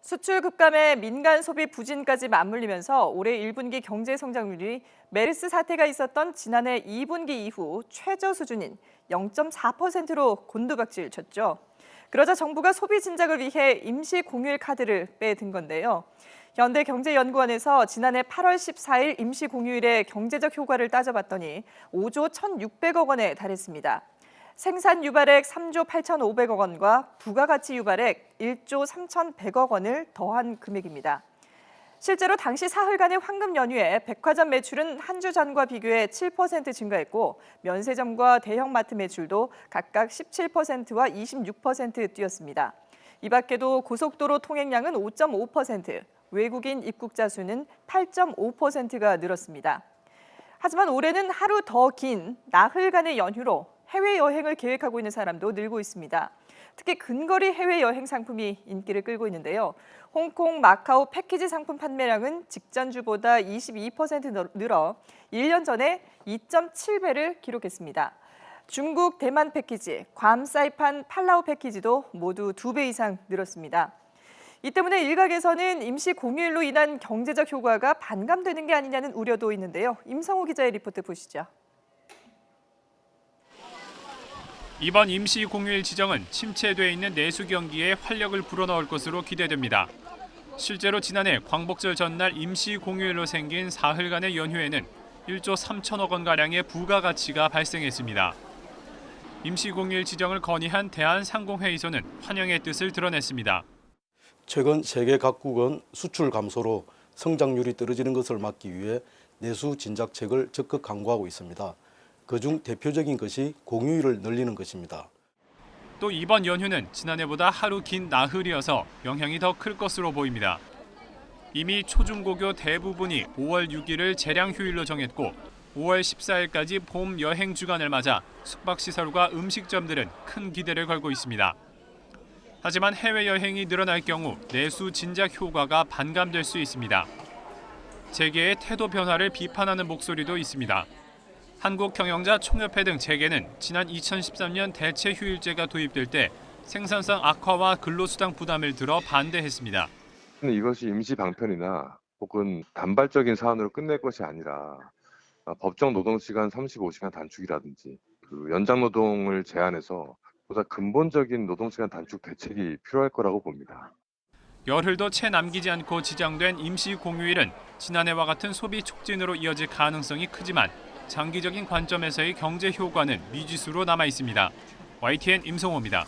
수출 급감에 민간 소비 부진까지 맞물리면서 올해 1분기 경제 성장률이 메르스 사태가 있었던 지난해 2분기 이후 최저 수준인 0.4%로 곤두박질 쳤죠. 그러자 정부가 소비 진작을 위해 임시 공휴일 카드를 빼든 건데요. 현대경제연구원에서 지난해 8월 14일 임시 공휴일의 경제적 효과를 따져봤더니 5조 1,600억 원에 달했습니다. 생산 유발액 3조 8,500억 원과 부가가치 유발액 1조 3,100억 원을 더한 금액입니다. 실제로 당시 사흘간의 황금 연휴에 백화점 매출은 한 주 전과 비교해 7% 증가했고 면세점과 대형마트 매출도 각각 17%와 26% 뛰었습니다. 이 밖에도 고속도로 통행량은 5.5%, 외국인 입국자 수는 8.5%가 늘었습니다. 하지만 올해는 하루 더 긴 나흘간의 연휴로 해외여행을 계획하고 있는 사람도 늘고 있습니다. 특히 근거리 해외여행 상품이 인기를 끌고 있는데요. 홍콩, 마카오 패키지 상품 판매량은 직전 주보다 22% 늘어 1년 전에 2.7배를 기록했습니다. 중국, 대만 패키지, 괌, 사이판, 팔라우 패키지도 모두 2배 이상 늘었습니다. 이 때문에 일각에서는 임시 공휴일로 인한 경제적 효과가 반감되는 게 아니냐는 우려도 있는데요. 임성호 기자의 리포트 보시죠. 이번 임시 공휴일 지정은 침체돼 있는 내수 경기에 활력을 불어넣을 것으로 기대됩니다. 실제로 지난해 광복절 전날 임시 공휴일로 생긴 사흘간의 연휴에는 1조 3천억 원가량의 부가가치가 발생했습니다. 임시 공휴일 지정을 건의한 대한상공회의소는 환영의 뜻을 드러냈습니다. 최근 세계 각국은 수출 감소로 성장률이 떨어지는 것을 막기 위해 내수 진작책을 적극 강구하고 있습니다. 그중 대표적인 것이 공휴일을 늘리는 것입니다. 또 이번 연휴는 지난해보다 하루 긴 나흘이어서 영향이 더 클 것으로 보입니다. 이미 초중고교 대부분이 5월 6일을 재량 휴일로 정했고 5월 14일까지 봄 여행 주간을 맞아 숙박시설과 음식점들은 큰 기대를 걸고 있습니다. 하지만 해외여행이 늘어날 경우 내수 진작 효과가 반감될 수 있습니다. 재계의 태도 변화를 비판하는 목소리도 있습니다. 한국경영자총협회 등 재계는 지난 2013년 대체 휴일제가 도입될 때 생산성 악화와 근로수당 부담을 들어 반대했습니다. 이것이 임시 방편이나 혹은 단발적인 사안으로 끝낼 것이 아니라 법정 노동시간 35시간 단축이라든지 연장 노동을 제한해서 보다 근본적인 노동시간 단축 대책이 필요할 거라고 봅니다. 열흘도 채 남기지 않고 지정된 임시 공휴일은 지난해와 같은 소비 촉진으로 이어질 가능성이 크지만 장기적인 관점에서의 경제 효과는 미지수로 남아 있습니다. YTN 임성호입니다.